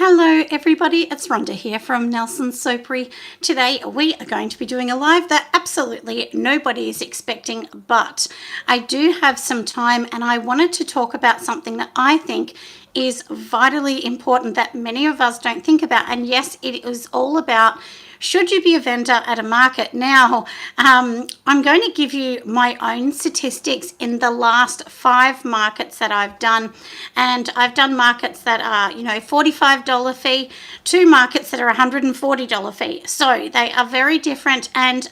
Hello everybody, it's Rhonda here from Nelson's Soapery. Today we are going to be doing a live that absolutely nobody is expecting, but I do have some time and I wanted to talk about something that I think is vitally important that many of us don't think about. And yes, it is all about should you be a vendor at a market? Now, I'm going to give you my own statistics in the last 5 markets that I've done. And I've done markets that are, $45 fee, 2 markets that are $140 fee. So they are very different, and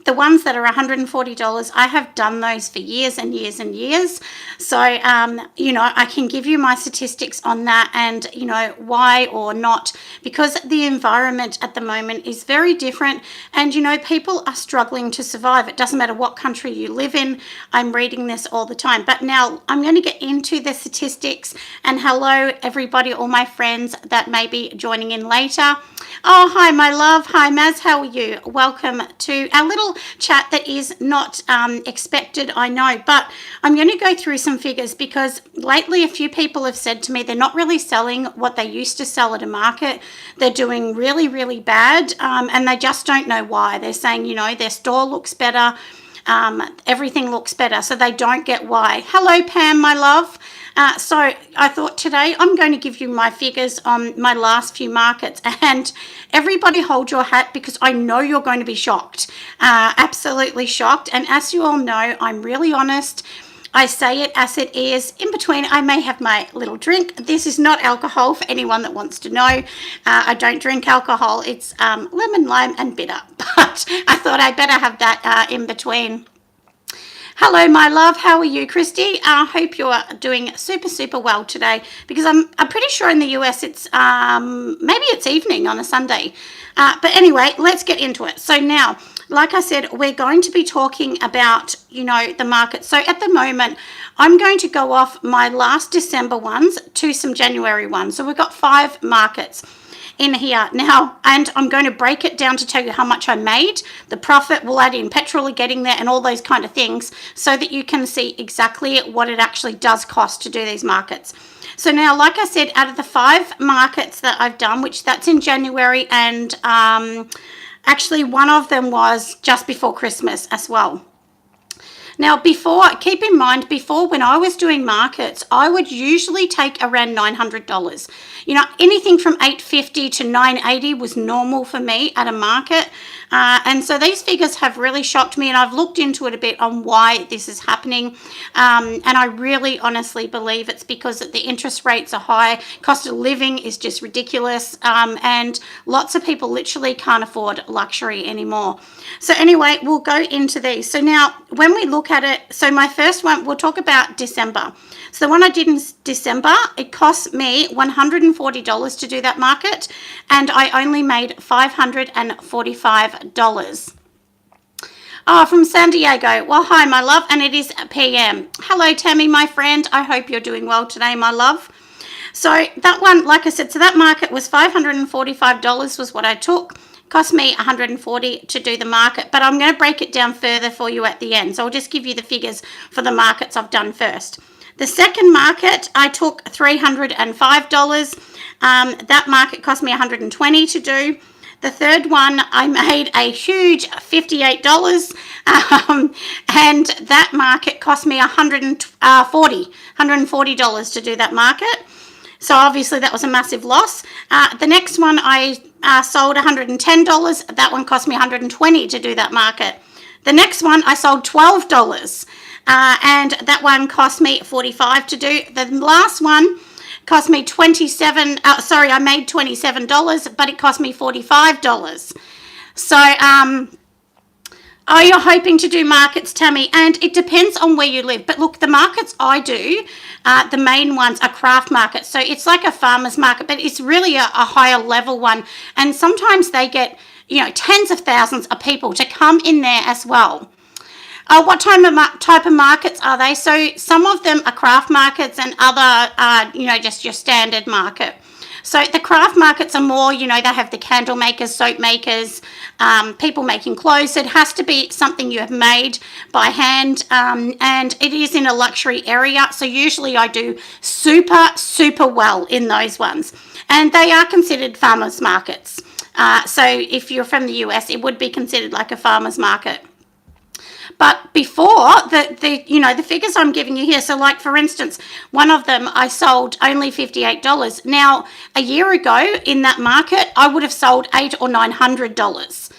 the ones that are $140, I have done those for years and years and years. So, I can give you my statistics on that and, why or not, because the environment at the moment is very different and, people are struggling to survive. It doesn't matter what country you live in. I'm reading this all the time. But now I'm going to get into the statistics, and hello, everybody, all my friends that may be joining in later. Oh, hi, my love. Hi, Maz. How are you? Welcome to our little chat that is not expected, I know, but I'm going to go through some figures because lately a few people have said to me they're not really selling what they used to sell at a market. They're doing really, really bad, and they just don't know why. They're saying, their store looks better, everything looks better, so they don't get why. Hello, Pam, my love. So I thought today I'm going to give you my figures on my last few markets, and everybody hold your hat because I know you're going to be shocked, absolutely shocked. And as you all know, I'm really honest. I say it as it is. In between, I may have my little drink. This is not alcohol for anyone that wants to know. I don't drink alcohol. It's lemon, lime, and bitter, but I thought I better have that in between. Hello, my love. How are you, Christy? I hope you're doing super, super well today, because I'm pretty sure in the US it's maybe it's evening on a Sunday. But anyway, let's get into it. So now, like I said, we're going to be talking about, the market. So at the moment, I'm going to go off my last December ones to some January ones. So we've got 5 markets in here now, and I'm going to break it down to tell you how much I made, the profit, we'll add in petrol getting there and all those kind of things, so that you can see exactly what it actually does cost to do these markets. So now, like I said, out of the 5 markets that I've done, which that's in January, and actually one of them was just before Christmas as well. Now, keep in mind, before when I was doing markets, I would usually take around $900. Anything from $850 to $980 was normal for me at a market. And so these figures have really shocked me, and I've looked into it a bit on why this is happening. And I really honestly believe it's because the interest rates are high, cost of living is just ridiculous, and lots of people literally can't afford luxury anymore. So anyway, we'll go into these. So now, when we look at it, so my first one, we'll talk about December. So the one I did in December, it cost me $140 to do that market, and I only made $545. Oh, from San Diego. Well, hi, my love, and it is PM. Hello, Tammy, my friend. I hope you're doing well today, my love. So that one, like I said, so that market was $545 was what I took. Cost me $140 to do the market, but I'm going to break it down further for you at the end. So I'll just give you the figures for the markets I've done first. The second market, I took $305. That market cost me $120 to do. The third one, I made a huge $58, and that market cost me $140 to do that market. So obviously that was a massive loss. The next one I sold $110. That one cost me $120 to do that market. The next one I sold $12, and that one cost me $45 to do. The last one cost me I made $27, but it cost me $45. So are you hoping to do markets, Tammy? And it depends on where you live. But look, the markets I do, the main ones are craft markets. So it's like a farmer's market, but it's really a higher level one. And sometimes they get, tens of thousands of people to come in there as well. What type of markets are they? So some of them are craft markets, and other, just your standard market. So the craft markets are more, they have the candle makers, soap makers, people making clothes. It has to be something you have made by hand, and it is in a luxury area. So usually I do super, super well in those ones. And they are considered farmers markets. So if you're from the US, it would be considered like a farmer's market. But before the figures I'm giving you here, so like for instance, one of them I sold only $58. Now a year ago in that market, I would have sold $800 or $900.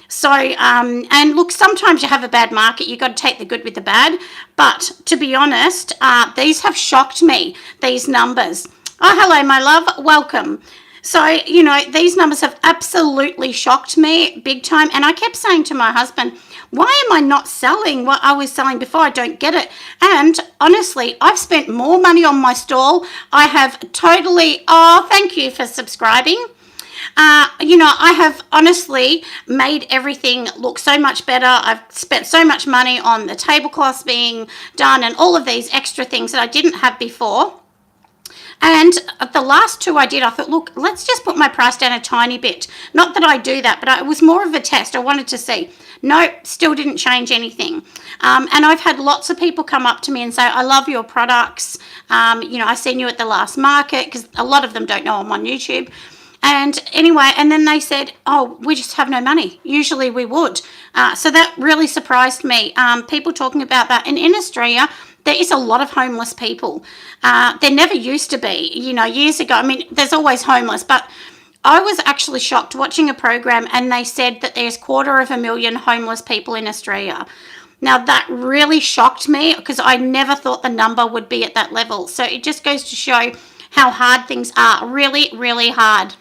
So and look, sometimes you have a bad market. You got to take the good with the bad. But to be honest, these have shocked me. These numbers. Oh, hello, my love. Welcome. So, these numbers have absolutely shocked me big time. And I kept saying to my husband, why am I not selling what I was selling before? I don't get it. And honestly, I've spent more money on my stall. I have totally, thank you for subscribing. I have honestly made everything look so much better. I've spent so much money on the tablecloths being done and all of these extra things that I didn't have before. And the last two I did, I thought, look, let's just put my price down a tiny bit. Not that I do that, but it was more of a test. I wanted to see. No, still didn't change anything. And I've had lots of people come up to me and say, I love your products. I seen you at the last market, because a lot of them don't know I'm on YouTube. And anyway, and then they said, oh, we just have no money. Usually we would. So that really surprised me. People talking about that. And in Australia, there is a lot of homeless people. There never used to be, years ago. I mean, there's always homeless, but I was actually shocked watching a program, and they said that there's 250,000 homeless people in Australia. Now, that really shocked me, because I never thought the number would be at that level. So it just goes to show how hard things are. Really, really hard.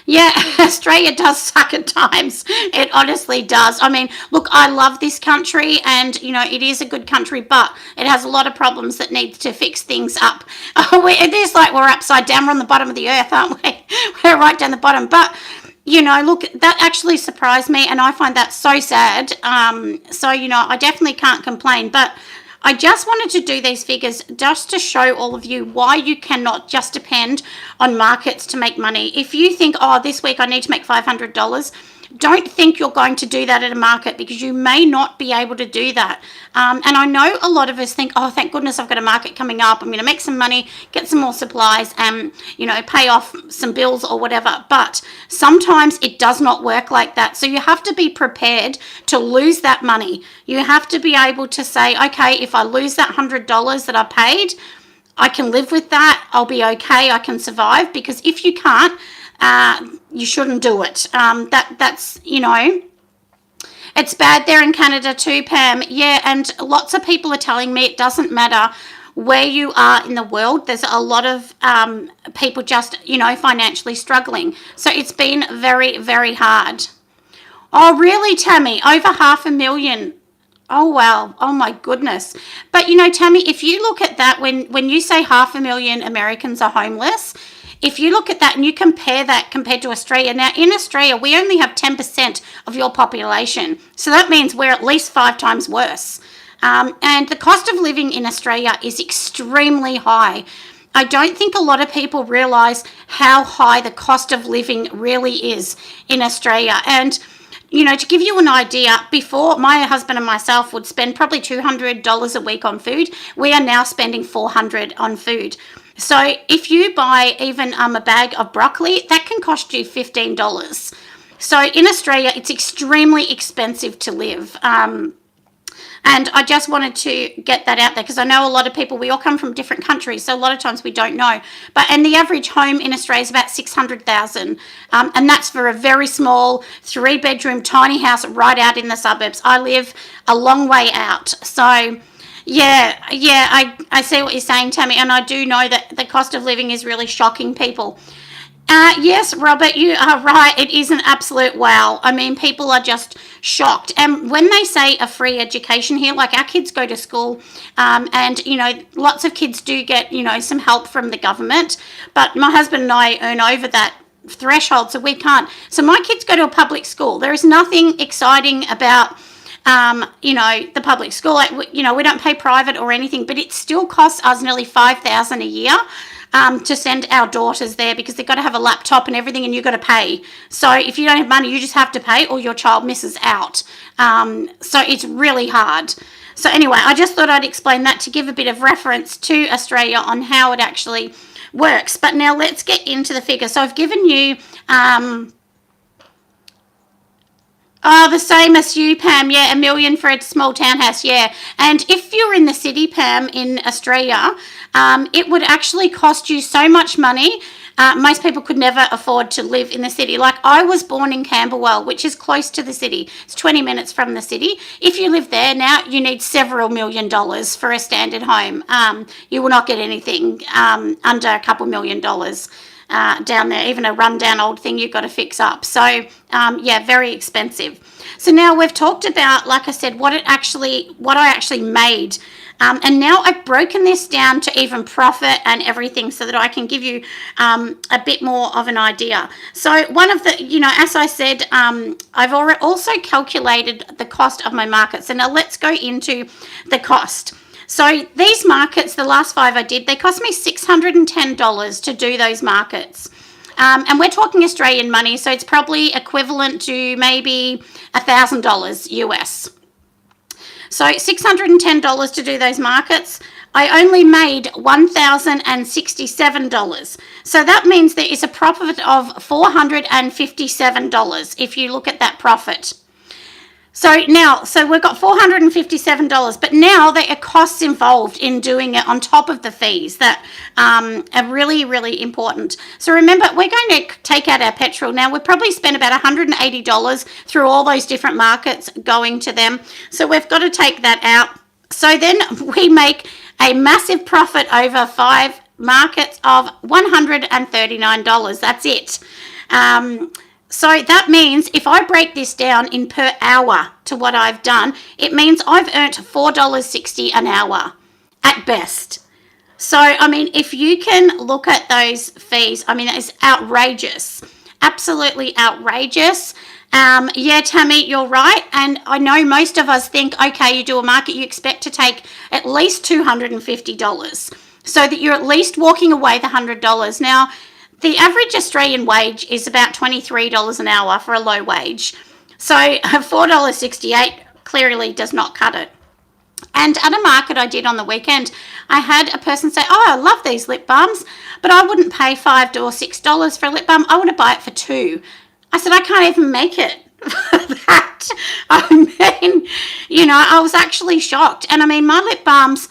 Yeah, Australia does suck at times. It honestly does. I mean, look, I love this country, and, it is a good country, but it has a lot of problems that need to fix things up. It is like we're upside down. We're on the bottom of the earth, aren't we? We're right down the bottom. But, look, that actually surprised me, and I find that so sad. I definitely can't complain. But I just wanted to do these figures just to show all of you why you cannot just depend on markets to make money. If you think, oh, this week I need to make $500, don't think you're going to do that at a market, because you may not be able to do that. And I know a lot of us think, oh, thank goodness I've got a market coming up. I'm going to make some money, get some more supplies, and, pay off some bills or whatever. But sometimes it does not work like that. So you have to be prepared to lose that money. You have to be able to say, okay, if I lose that $100 that I paid, I can live with that. I'll be okay. I can survive. Because if you can't, you shouldn't do it. That's it's bad there in Canada too, Pam. Yeah, and lots of people are telling me it doesn't matter where you are in the world. There's a lot of people just, financially struggling. So it's been very, very hard. Oh, really, Tammy? Over 500,000. Oh, wow. Oh, my goodness. But, Tammy, if you look at that, when you say 500,000 Americans are homeless, if you look at that and you compare that compared to Australia, now in Australia, we only have 10% of your population. So that means we're at least 5 times worse. And the cost of living in Australia is extremely high. I don't think a lot of people realise how high the cost of living really is in Australia. And to give you an idea, before my husband and myself would spend probably $200 a week on food, we are now spending $400 on food. So if you buy even a bag of broccoli, that can cost you $15. So in Australia, it's extremely expensive to live. And I just wanted to get that out there, because I know a lot of people, we all come from different countries, so a lot of times we don't know. And the average home in Australia is about 600,000, and that's for a very small 3-bedroom tiny house right out in the suburbs. I live a long way out, so yeah, I see what you're saying, Tammy, and I do know that the cost of living is really shocking people. Yes, Robert, you are right. It is an absolute wow. I mean, people are just shocked. And when they say a free education here, like our kids go to school, and, lots of kids do get, some help from the government. But my husband and I earn over that threshold, so we can't. So my kids go to a public school. There is nothing exciting about the public school. Like, we don't pay private or anything, but it still costs us nearly $5,000 a year. to send our daughters there because they've got to have a laptop and everything, and you've got to pay. So if you don't have money, you just have to pay or your child misses out. So it's really hard. So anyway, I just thought I'd explain that to give a bit of reference to Australia on how it actually works. But now let's get into the figures. So I've given you the same as you, Pam. Yeah, $1 million for a small townhouse. Yeah, and if you're in the city, Pam, in Australia, it would actually cost you so much money. Most people could never afford to live in the city. Like, I was born in Camberwell, which is close to the city. It's 20 minutes from the city. If you live there now, you need several $1 million for a standard home. You will not get anything under a couple $1 million down there. Even a rundown old thing you've got to fix up. So, yeah, very expensive. So now we've talked about, like I said, what I actually made. And now I've broken this down to even profit and everything so that I can give you a bit more of an idea. So one of the, as I said, I've already also calculated the cost of my markets. So now let's go into the cost. So these markets, the last 5 I did, they cost me $610 to do those markets. And we're talking Australian money, so it's probably equivalent to maybe $1,000 US. So $610 to do those markets. I only made $1,067. So that means there is a profit of $457 if you look at that profit. So we've got $457, but now there are costs involved in doing it on top of the fees that are really, really important. So remember, we're going to take out our petrol. Now, we probably spent about $180 through all those different markets going to them. So we've got to take that out. So then we make a massive profit over 5 markets of $139. That's it. So that means if I break this down in per hour to what I've done, it means I've earned $4.60 an hour at best. So, I mean, if you can look at those fees, I mean, it's outrageous, absolutely outrageous. Yeah, Tammy, you're right. And I know most of us think, okay, you do a market, you expect to take at least $250 so that you're at least walking away the $100. Now, the average Australian wage is about $23 an hour for a low wage. So $4.68 clearly does not cut it. And at a market I did on the weekend, I had a person say, oh, I love these lip balms, but I wouldn't pay $5 or $6 for a lip balm. I want to buy it for $2. I said, I can't even make it for that. I mean, I was actually shocked. And I mean, my lip balms,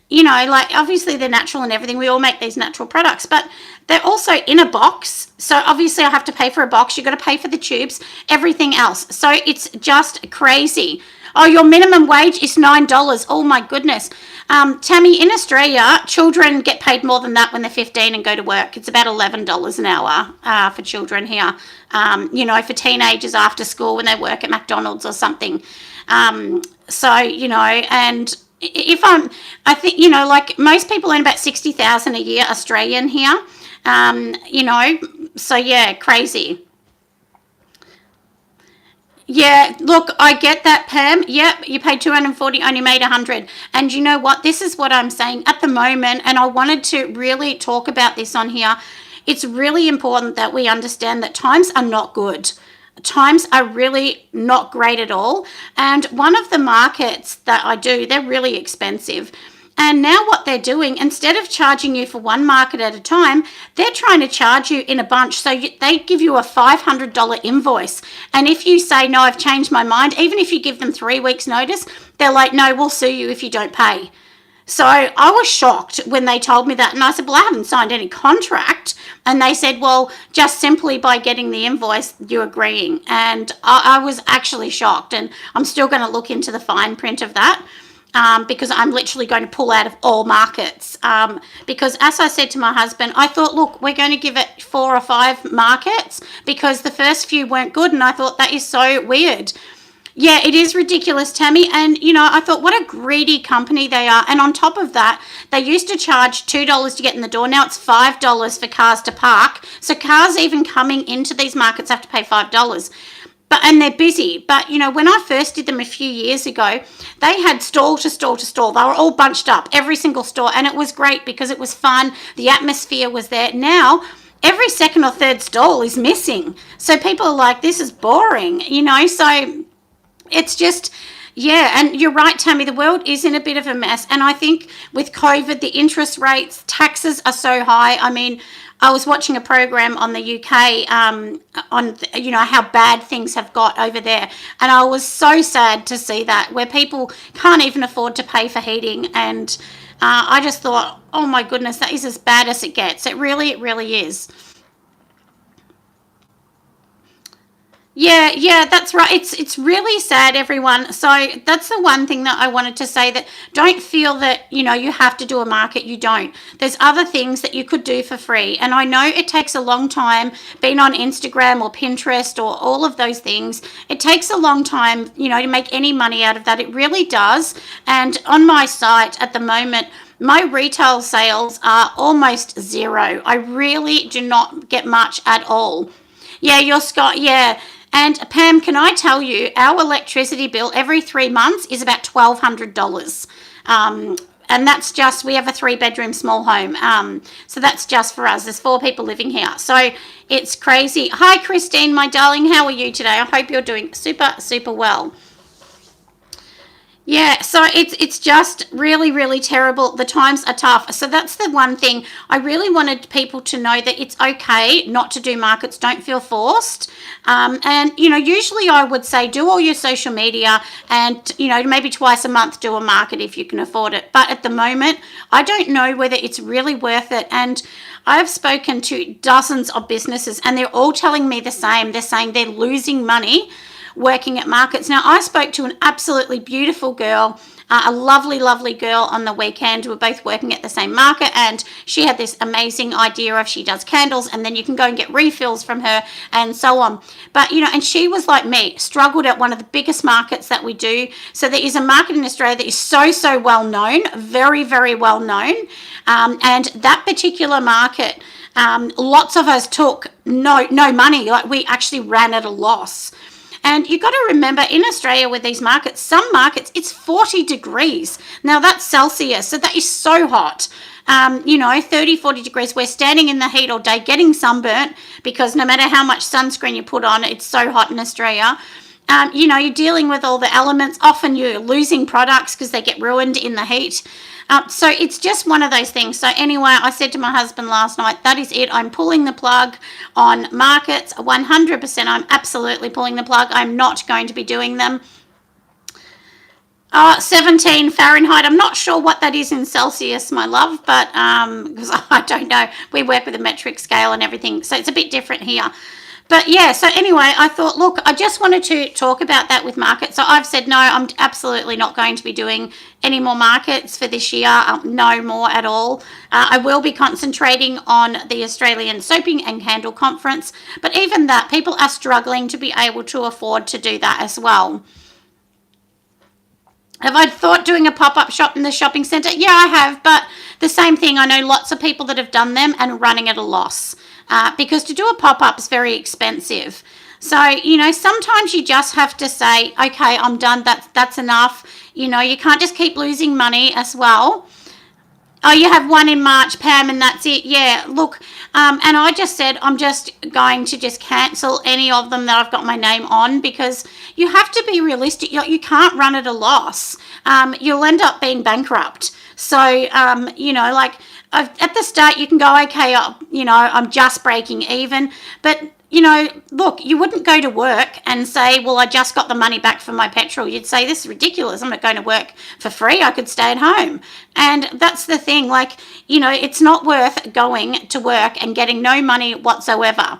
like obviously they're natural and everything. We all make these natural products, but they're also in a box. So obviously I have to pay for a box. You've got to pay for the tubes, everything else. So it's just crazy. Oh, your minimum wage is $9. Oh my goodness. Tammy, in Australia, children get paid more than that when they're 15 and go to work. It's about $11 an hour for children here. For teenagers after school when they work at McDonald's or something. And I think, like most people earn about 60,000 a year Australian here. So yeah, crazy. Yeah, look, I get that, Pam. Yep, you paid $240, only made $100. And you know what? This is what I'm saying at the moment, and I wanted to really talk about this on here. It's really important that we understand that times are not good. Times are really not great at all. And one of the markets that I do, they're really expensive. And now what they're doing, instead of charging you for one market at a time, they're trying to charge you in a bunch. So they give you a $500 invoice. And if you say, no, I've changed my mind, even if you give them 3 weeks notice, they're like, no, we'll sue you if you don't pay. So I was shocked when they told me that. And I said, well, I haven't signed any contract. And they said, well, just simply by getting the invoice, you're agreeing. And I was actually shocked. And I'm still going to look into the fine print of that. Because I'm literally going to pull out of all markets. Because as I said to my husband, I thought, look, we're going to give it 4 or 5 markets because the first few weren't good. And I thought, that is so weird. Yeah, it is ridiculous, Tammy. And, I thought, what a greedy company they are. And on top of that, they used to charge $2 to get in the door. Now it's $5 for cars to park. So cars even coming into these markets have to pay $5. and they're busy. But when I first did them a few years ago, they had stall to stall to stall. They were all bunched up, every single store, and it was great because it was fun. The atmosphere was there. Now every second or third stall is missing, so people are like, this is boring, so it's just, yeah. And you're right, Tammy, the world is in a bit of a mess. And I think with COVID, the interest rates, taxes are so high. I mean, I was watching a program on the UK on how bad things have got over there, and I was so sad to see that, where people can't even afford to pay for heating. And I just thought, oh my goodness, that is as bad as it gets. It really is. Yeah, that's right. It's really sad, everyone. So that's the one thing that I wanted to say, that don't feel that, you have to do a market. You don't. There's other things that you could do for free. And I know it takes a long time being on Instagram or Pinterest or all of those things. It takes a long time, to make any money out of that. It really does. And on my site at the moment, my retail sales are almost zero. I really do not get much at all. Yeah, you're Scott. Yeah. And Pam, can I tell you, our electricity bill every 3 months is about $1,200. And that's just, we have a 3-bedroom small home. So that's just for us. There's 4 people living here. So it's crazy. Hi, Christine, my darling. How are you today? I hope you're doing super, super well. Yeah, so it's just really, really terrible. The times are tough. So that's the one thing. I really wanted people to know that it's okay not to do markets. Don't feel forced. And, usually I would say do all your social media and, maybe twice a month do a market if you can afford it. But at the moment, I don't know whether it's really worth it. And I've spoken to dozens of businesses and they're all telling me the same. They're saying they're losing money working at markets. Now, I spoke to an absolutely beautiful girl, a lovely, lovely girl on the weekend. We were both working at the same market, and she had this amazing idea of, she does candles and then you can go and get refills from her and so on. But, and she was like me, struggled at one of the biggest markets that we do. So there is a market in Australia that is so, so well known, very, very well known. And that particular market, lots of us took no money. Like, we actually ran at a loss. And you've got to remember, in Australia with these markets, some markets, it's 40 degrees. Now, that's Celsius, so that is so hot. 30, 40 degrees. We're standing in the heat all day getting sunburnt because no matter how much sunscreen you put on, it's so hot in Australia. You're dealing with all the elements. Often you're losing products because they get ruined in the heat. So it's just one of those things. So anyway, I said to my husband last night, that is it. I'm pulling the plug on markets. 100%, I'm absolutely pulling the plug. I'm not going to be doing them. 17 Fahrenheit. I'm not sure what that is in Celsius, my love, but because I don't know. We work with a metric scale and everything, so it's a bit different here. But yeah, so anyway, I thought, look, I just wanted to talk about that with markets. So I've said, no, I'm absolutely not going to be doing any more markets for this year. No more at all. I will be concentrating on the Australian Soaping and Candle Conference. But even that, people are struggling to be able to afford to do that as well. Have I thought doing a pop-up shop in the shopping centre? Yeah, I have, but the same thing. I know lots of people that have done them and running at a loss because to do a pop-up is very expensive. So, sometimes you just have to say, okay, I'm done. That's enough. You can't just keep losing money as well. Oh, you have one in March, Pam, and that's it. Yeah, look, and I just said I'm just going to just cancel any of them that I've got my name on because you have to be realistic. You can't run at a loss. You'll end up being bankrupt. So, like at the start, you can go, okay, I'm just breaking even. But look, you wouldn't go to work and say, well, I just got the money back for my petrol. You'd say, this is ridiculous. I'm not going to work for free. I could stay at home. And that's the thing. Like, it's not worth going to work and getting no money whatsoever.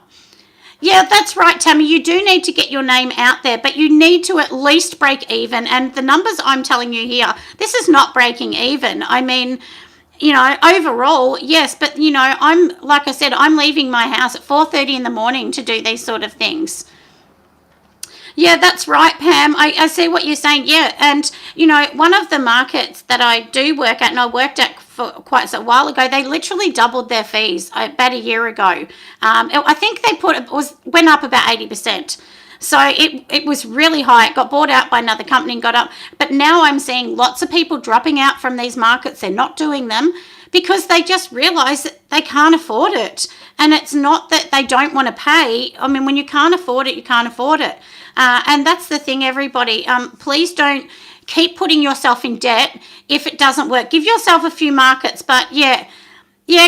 Yeah, that's right, Tammy. You do need to get your name out there, but you need to at least break even. And the numbers I'm telling you here, this is not breaking even. I mean, overall, yes, but, like I said, I'm leaving my house at 4:30 in the morning to do these sort of things. Yeah, that's right, Pam. I see what you're saying. Yeah, and, one of the markets that I do work at, and I worked at for quite a while ago, they literally doubled their fees about a year ago. I think they went up about 80%. So it was really high. It got bought out by another company and got up. But now I'm seeing lots of people dropping out from these markets. They're not doing them because they just realize that they can't afford it. And it's not that they don't want to pay. I mean, when you can't afford it, you can't afford it. And that's the thing, everybody. Please don't keep putting yourself in debt if it doesn't work. Give yourself a few markets. But yeah,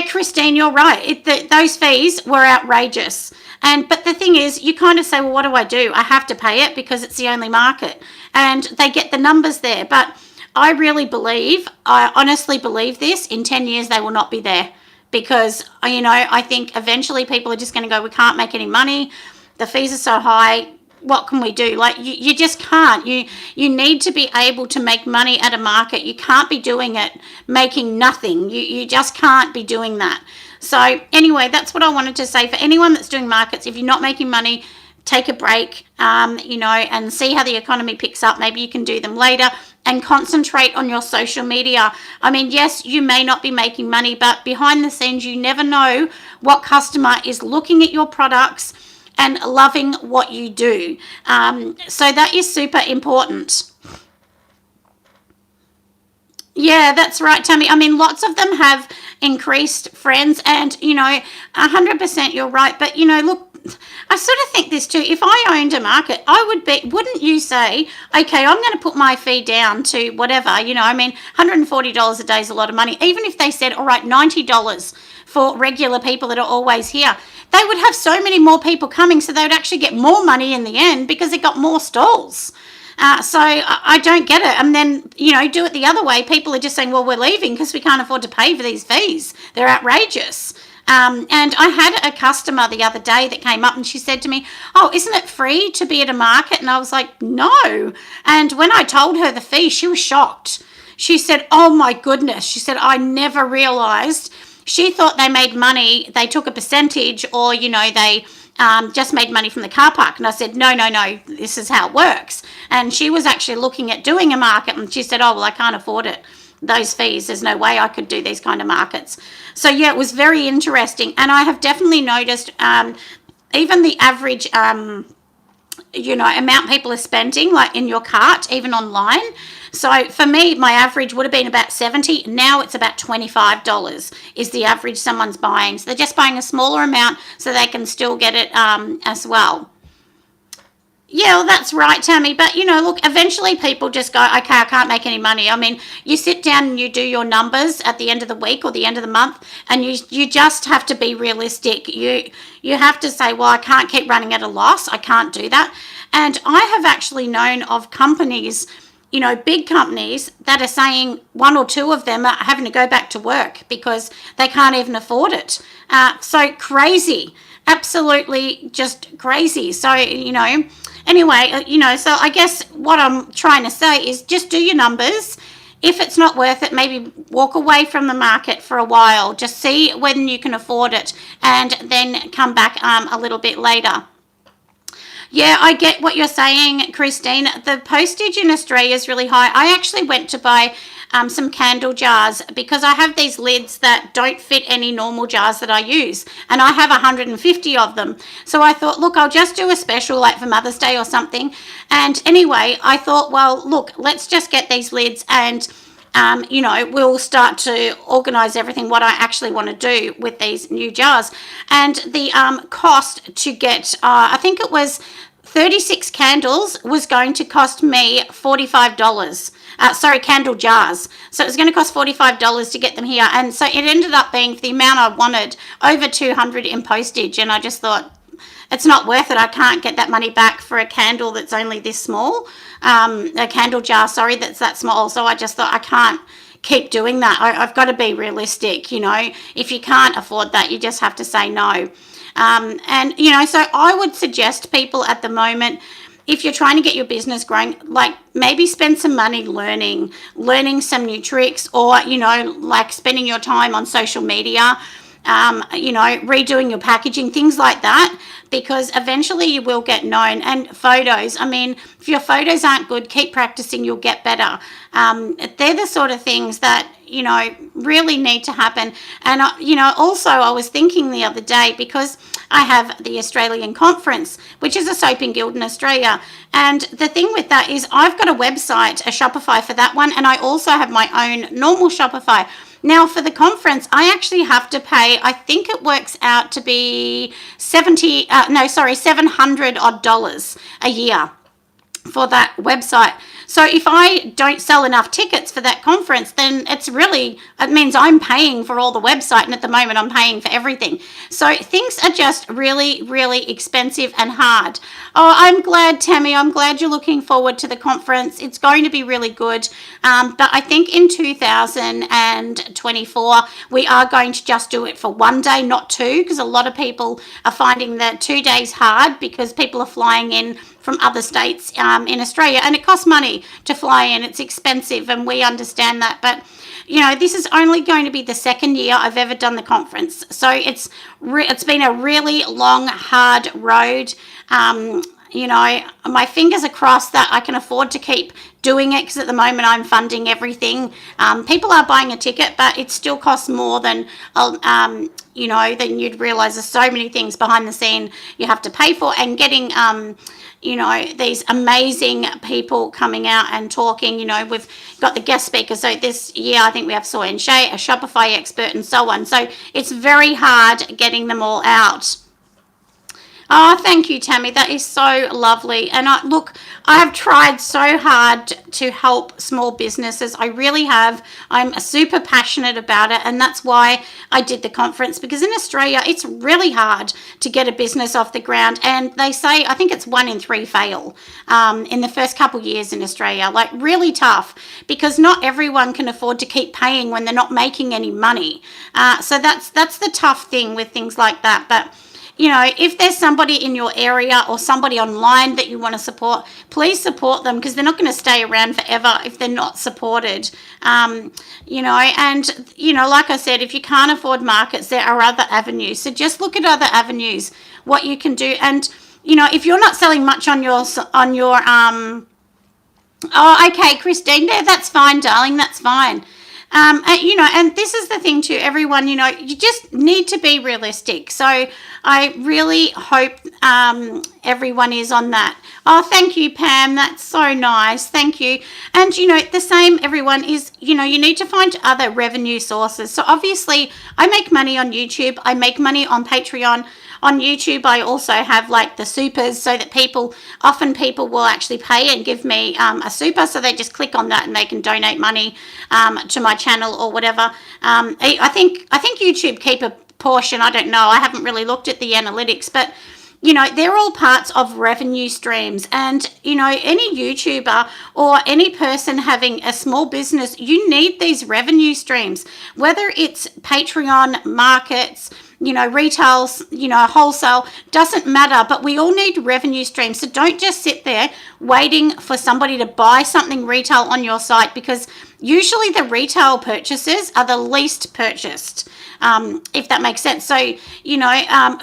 Christine, you're right. Those fees were outrageous. But the thing is, you kind of say, well, what do? I have to pay it because it's the only market. And they get the numbers there. But I honestly believe this, in 10 years they will not be there. Because, I think eventually people are just going to go, we can't make any money. The fees are so high. What can we do? Like, you just can't. You need to be able to make money at a market. You can't be doing it making nothing. You just can't be doing that. So anyway, that's what I wanted to say. For anyone that's doing markets, if you're not making money, take a break, and see how the economy picks up. Maybe you can do them later and concentrate on your social media. I mean, yes, you may not be making money, but behind the scenes, you never know what customer is looking at your products and loving what you do. So that is super important. Yeah, that's right, Tammy. I mean, lots of them have increased, friends, and 100% you're right. But look, I sort of think this too. If I owned a market, wouldn't you say, okay, I'm going to put my fee down to whatever, I mean, $140 a day is a lot of money. Even if they said, all right, $90 for regular people that are always here, they would have so many more people coming, so they would actually get more money in the end because they got more stalls. So I don't get it. And then, do it the other way. People are just saying, well, we're leaving because we can't afford to pay for these fees. They're outrageous. And I had a customer the other day that came up and she said to me, oh, isn't it free to be at a market? And I was like, no. And when I told her the fee, she was shocked. She said, oh my goodness. She said, I never realized. She thought they made money. They took a percentage, or, they just made money from the car park. And I said, no, this is how it works. And she was actually looking at doing a market, and she said, oh, well, I can't afford it. Those fees, there's no way I could do these kind of markets. So yeah, it was very interesting. And I have definitely noticed even the average amount people are spending, like in your cart, even online. So for me, my average would have been about $70. Now it's about $25 is the average someone's buying. So they're just buying a smaller amount so they can still get it as well. Yeah, well, that's right, Tammy. But, look, eventually people just go, okay, I can't make any money. I mean, you sit down and you do your numbers at the end of the week or the end of the month, and you just have to be realistic. You have to say, well, I can't keep running at a loss. I can't do that. And I have actually known of companies, big companies that are saying one or two of them are having to go back to work because they can't even afford it. So crazy. Absolutely just crazy. So, anyway, so I guess what I'm trying to say is just do your numbers. If it's not worth it, maybe walk away from the market for a while. Just see when you can afford it and then come back a little bit later. Yeah, I get what you're saying, Christine. The postage in Australia is really high. I actually went to buy some candle jars because I have these lids that don't fit any normal jars that I use, and I have 150 of them. So I thought, look, I'll just do a special like for Mother's Day or something. And anyway, I thought, well, look, let's just get these lids and we'll start to organize everything, what I actually want to do with these new jars. And the cost to get, I think it was 36 candles was going to cost me $45. Candle jars. So it was going to cost $45 to get them here. And so it ended up being, for the amount I wanted, over $200 in postage. And I just thought, it's not worth it. I can't get that money back for a candle that's only this small. A candle jar, that's that small. So I just thought, I can't keep doing that. I've got to be realistic, If you can't afford that, you just have to say no. So I would suggest people at the moment, if you're trying to get your business growing, like maybe spend some money learning some new tricks, or, like spending your time on social media. redoing your packaging, things like that, because eventually you will get known. And photos, I mean, if your photos aren't good, keep practicing, you'll get better. They're the sort of things that, really need to happen. And, also I was thinking the other day, because I have the Australian conference, which is a soaping guild in Australia. And the thing with that is I've got a website, a Shopify for that one. And I also have my own normal Shopify. Now, for the conference, I actually have to pay, I think it works out to be $700 odd dollars a year for that website. So if I don't sell enough tickets for that conference, then it means I'm paying for all the website, and at the moment I'm paying for everything. So things are just really, really expensive and hard. Oh, I'm glad, Tammy, I'm glad you're looking forward to the conference. It's going to be really good. But I think in 2024, we are going to just do it for one day, not two, because a lot of people are finding that 2 days hard because people are flying in from other states in Australia, and it costs money to fly in. It's expensive, and we understand that. But this is only going to be the second year I've ever done the conference, so it's been a really long, hard road. My fingers are crossed that I can afford to keep doing it, because at the moment I'm funding everything. People are buying a ticket, but it still costs more than than you'd realize. There's so many things behind the scene you have to pay for, and getting these amazing people coming out and talking. We've got the guest speakers. So this year, I think we have Soy and Shay, a Shopify expert, and so on. So it's very hard getting them all out. Oh, thank you, Tammy. That is so lovely. And I have tried so hard to help small businesses. I really have. I'm super passionate about it. And that's why I did the conference, because in Australia, it's really hard to get a business off the ground. And they say, I think it's 1 in 3 fail in the first couple of years in Australia. Like, really tough, because not everyone can afford to keep paying when they're not making any money. So that's the tough thing with things like that. But if there's somebody in your area or somebody online that you want to support, please support them, because they're not going to stay around forever if they're not supported. And like I said, if you can't afford markets, there are other avenues. So just look at other avenues, what you can do. And, if you're not selling much on your oh, okay, Christine, there, that's fine, darling, that's fine. And this is the thing too, everyone, you just need to be realistic. So I really hope everyone is on that. Oh, thank you, Pam. That's so nice. Thank you. And, the same, everyone, is, you need to find other revenue sources. So obviously I make money on YouTube. I make money on Patreon. On YouTube, I also have like the supers, so that people will actually pay and give me a super. So they just click on that and they can donate money to my channel or whatever. I think YouTube keep a portion. I don't know. I haven't really looked at the analytics, but they're all parts of revenue streams. And, any YouTuber or any person having a small business, you need these revenue streams, whether it's Patreon, markets, retails, wholesale, doesn't matter, but we all need revenue streams. So don't just sit there waiting for somebody to buy something retail on your site, because usually the retail purchases are the least purchased, if that makes sense. So,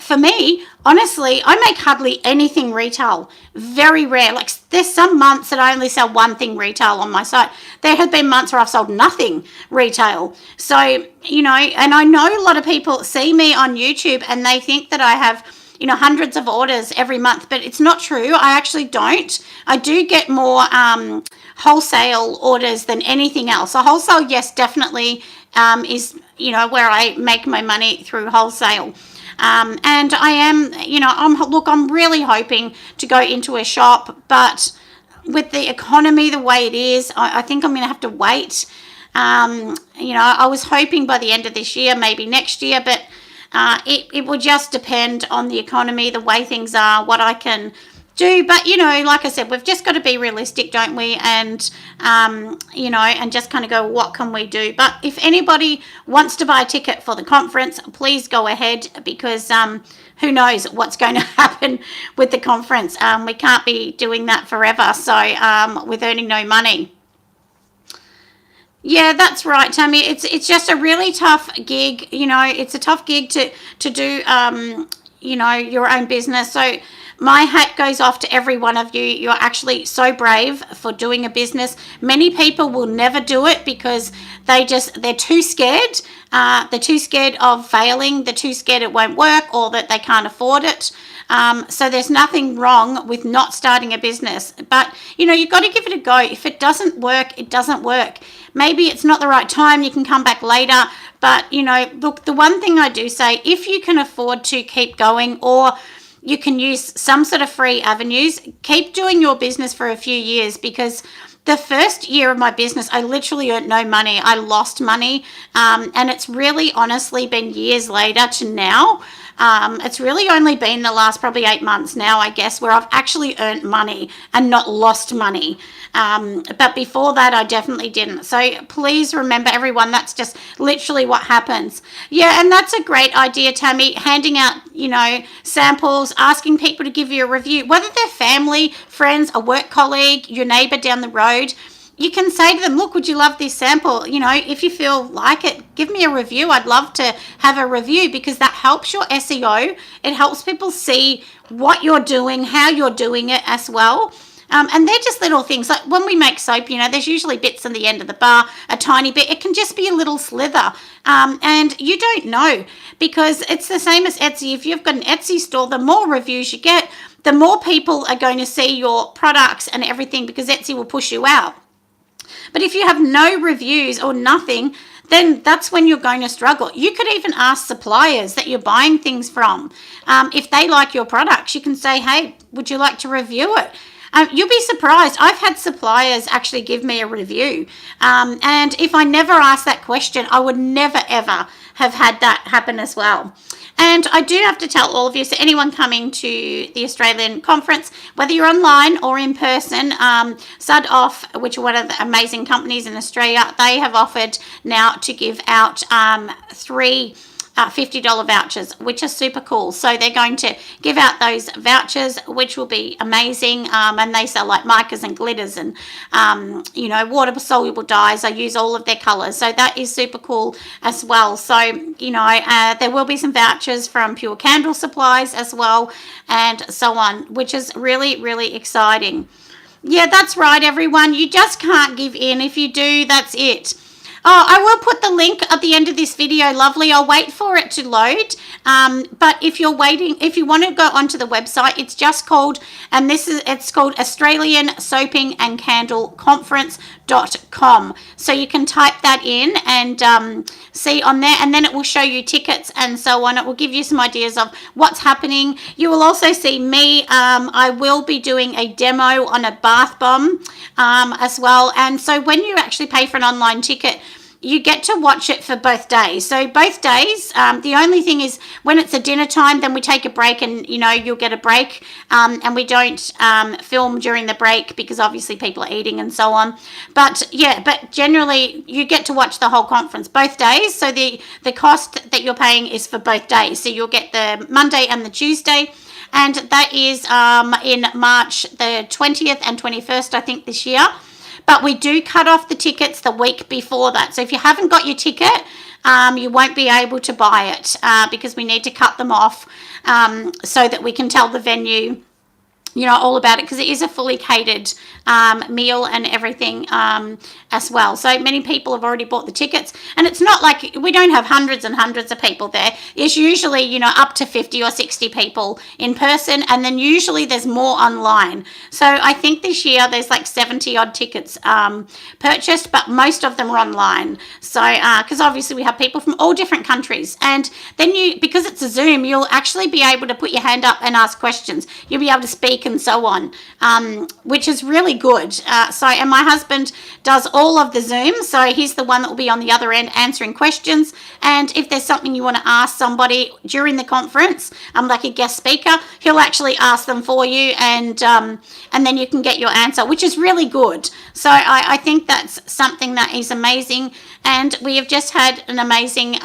for me, honestly, I make hardly anything retail. Very rare. Like, there's some months that I only sell one thing retail on my site. There have been months where I've sold nothing retail. So, and I know a lot of people see me on YouTube and they think that I have, hundreds of orders every month, but it's not true. I actually don't. I do get more wholesale orders than anything else. So wholesale, yes, definitely is, where I make my money through wholesale. And I am, I'm really hoping to go into a shop, but with the economy the way it is, I think I'm going to have to wait. I was hoping by the end of this year, maybe next year, but it will just depend on the economy, the way things are, what I can do. But, like I said, we've just got to be realistic, don't we? And, and just kind of go, what can we do? But if anybody wants to buy a ticket for the conference, please go ahead, because who knows what's going to happen with the conference. We can't be doing that forever. So with earning no money. Yeah, that's right, Tammy. It's just a really tough gig. You know, it's a tough gig to do. You know, your own business. So my hat goes off to every one of you. You're actually so brave for doing a business. Many people will never do it because they're too scared. They're too scared of failing. They're too scared it won't work or that they can't afford it. So there's nothing wrong with not starting a business, but you know, you've got to give it a go. If it doesn't work, it doesn't work. Maybe it's not the right time. You can come back later. But you know, look, the one thing I do say, if you can afford to keep going, or you can use some sort of free avenues, keep doing your business for a few years, because the first year of my business, I literally earned no money. I lost money. And it's really honestly been years later to now. It's really only been the last probably 8 months now, I guess, where I've actually earned money and not lost money. But before that, I definitely didn't. So please remember, everyone, that's just literally what happens. Yeah, and that's a great idea, Tammy, handing out, you know, samples, asking people to give you a review, whether they're family, friends, a work colleague, your neighbor down the road. You can say to them, look, would you love this sample? You know, if you feel like it, give me a review. I'd love to have a review, because that helps your SEO. It helps people see what you're doing, how you're doing it as well. And they're just little things. Like when we make soap, you know, there's usually bits on the end of the bar, a tiny bit. It can just be a little slither. And you don't know, because it's the same as Etsy. If you've got an Etsy store, the more reviews you get, the more people are going to see your products and everything, because Etsy will push you out. But if you have no reviews or nothing, then that's when you're going to struggle. You could even ask suppliers that you're buying things from. If they like your products, you can say, hey, would you like to review it? You'll be surprised. I've had suppliers actually give me a review. And if I never asked that question, I would never, ever have had that happen as well. And I do have to tell all of you, so anyone coming to the Australian conference, whether you're online or in person, Sud Off, which are one of the amazing companies in Australia, they have offered now to give out three $50 vouchers, which are super cool. So they're going to give out those vouchers, which will be amazing. And they sell like micas and glitters and, you know, water soluble dyes. I use all of their colors. So that is super cool as well. So, you know, there will be some vouchers from Pure Candle Supplies as well, and so on, which is really, really exciting. Yeah, that's right, everyone. You just can't give in. If you do, that's it. Oh, I will put the link at the end of this video, lovely. I'll wait for it to load. But if you're waiting, if you want to go onto the website, it's just called, and it's called Australian Soaping and Candle Conference.com. So you can type that in and see on there, and then it will show you tickets and so on. It will give you some ideas of what's happening. You will also see me. I will be doing a demo on a bath bomb as well. And so when you actually pay for an online ticket, you get to watch it for both days. So both days, the only thing is when it's a dinner time, then we take a break, and you know, you'll get a break, and we don't film during the break because obviously people are eating and so on. But yeah, but generally you get to watch the whole conference both days. So the cost that you're paying is for both days. So you'll get the Monday and the Tuesday. And that is in March the 20th and 21st, I think, this year. But we do cut off the tickets the week before that. So if you haven't got your ticket, you won't be able to buy it because we need to cut them off so that we can tell the venue, you know, all about it, because it is a fully catered meal and everything as well. So many people have already bought the tickets, and it's not like we don't have hundreds and hundreds of people there. It's usually, you know, up to 50 or 60 people in person, and then usually there's more online. So I think this year there's like 70 odd tickets purchased, but most of them are online. So because obviously we have people from all different countries, and then you, because it's a Zoom, you'll actually be able to put your hand up and ask questions. You'll be able to speak and so on, which is really good. And my husband does all of the Zoom, so he's the one that will be on the other end answering questions. And if there's something you want to ask somebody during the conference, like a guest speaker, he'll actually ask them for you, and then you can get your answer, which is really good. So I think that's something that is amazing. And we have just had an amazing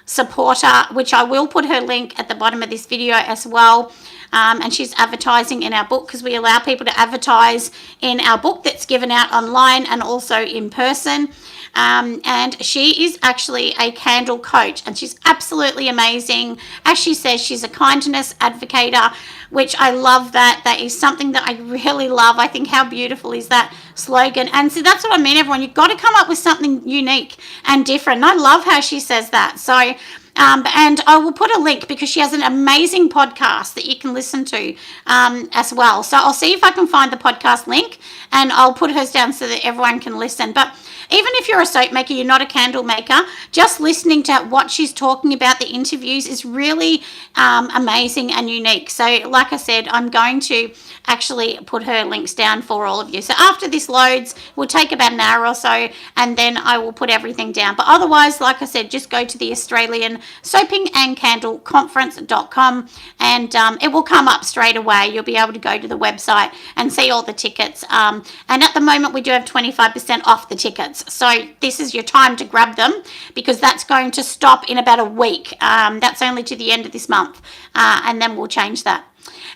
supporter, which I will put her link at the bottom of this video as well. and she's advertising in our book because we allow people to advertise in our book that's given out online and also in person. And she is actually a candle coach, and she's absolutely amazing. As she says, she's a kindness advocator, which I love. That is something that I really love. I think, how beautiful is that slogan? And so that's what I mean, everyone. You've got to come up with something unique and different. And I love how she says that. So and I will put a link because she has an amazing podcast that you can listen to as well. So I'll see if I can find the podcast link, and I'll put hers down so that everyone can listen. But even if you're a soap maker, you're not a candle maker, just listening to what she's talking about, the interviews, is really amazing and unique. So like I said, I'm going to actually put her links down for all of you. So after this loads, will take about an hour or so, and then I will put everything down. But otherwise, like I said, just go to the Australian Soaping and Candle Conference.com, and it will come up straight away. You'll be able to go to the website and see all the tickets. And at the moment, we do have 25% off the tickets. So this is your time to grab them, because that's going to stop in about a week. That's only to the end of this month, and then we'll change that.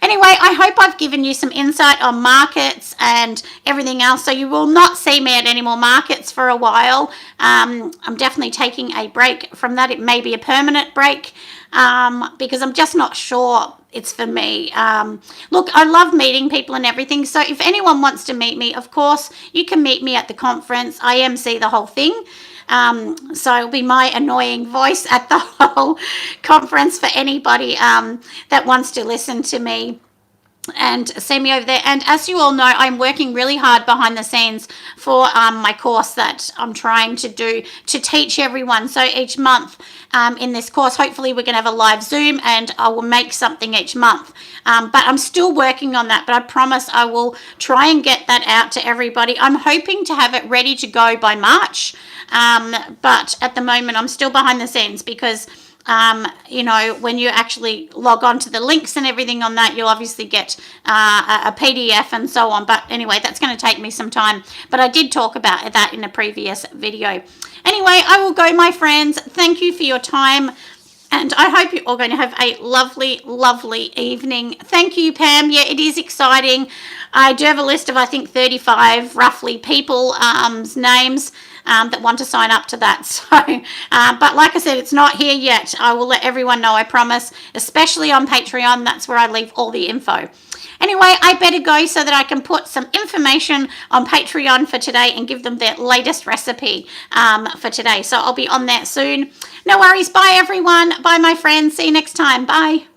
Anyway, I hope I've given you some insight on markets and everything else. So you will not see me at any more markets for a while. I'm definitely taking a break from that. It may be a permanent break because I'm just not sure it's for me. Look, I love meeting people and everything. So if anyone wants to meet me, of course, you can meet me at the conference. I MC the whole thing. So it'll be my annoying voice at the whole conference for anybody that wants to listen to me and see me over there. And as you all know, I'm working really hard behind the scenes for my course that I'm trying to do to teach everyone. So each month in this course, hopefully we're going to have a live Zoom, and I will make something each month. But I'm still working on that, but I promise I will try and get that out to everybody. I'm hoping to have it ready to go by March. But at the moment, I'm still behind the scenes because you know, when you actually log on to the links and everything on that, you'll obviously get a PDF and so on. But anyway, that's going to take me some time. But I did talk about that in a previous video. Anyway, I will go, my friends. Thank you for your time. And I hope you're all going to have a lovely, lovely evening. Thank you, Pam. Yeah, it is exciting. I do have a list of, I think, 35 roughly people, names that want to sign up to that. So, but like I said, it's not here yet. I will let everyone know, I promise, especially on Patreon. That's where I leave all the info. Anyway, I better go so that I can put some information on Patreon for today and give them their latest recipe for today. So I'll be on that soon. No worries. Bye, everyone. Bye, my friends. See you next time. Bye.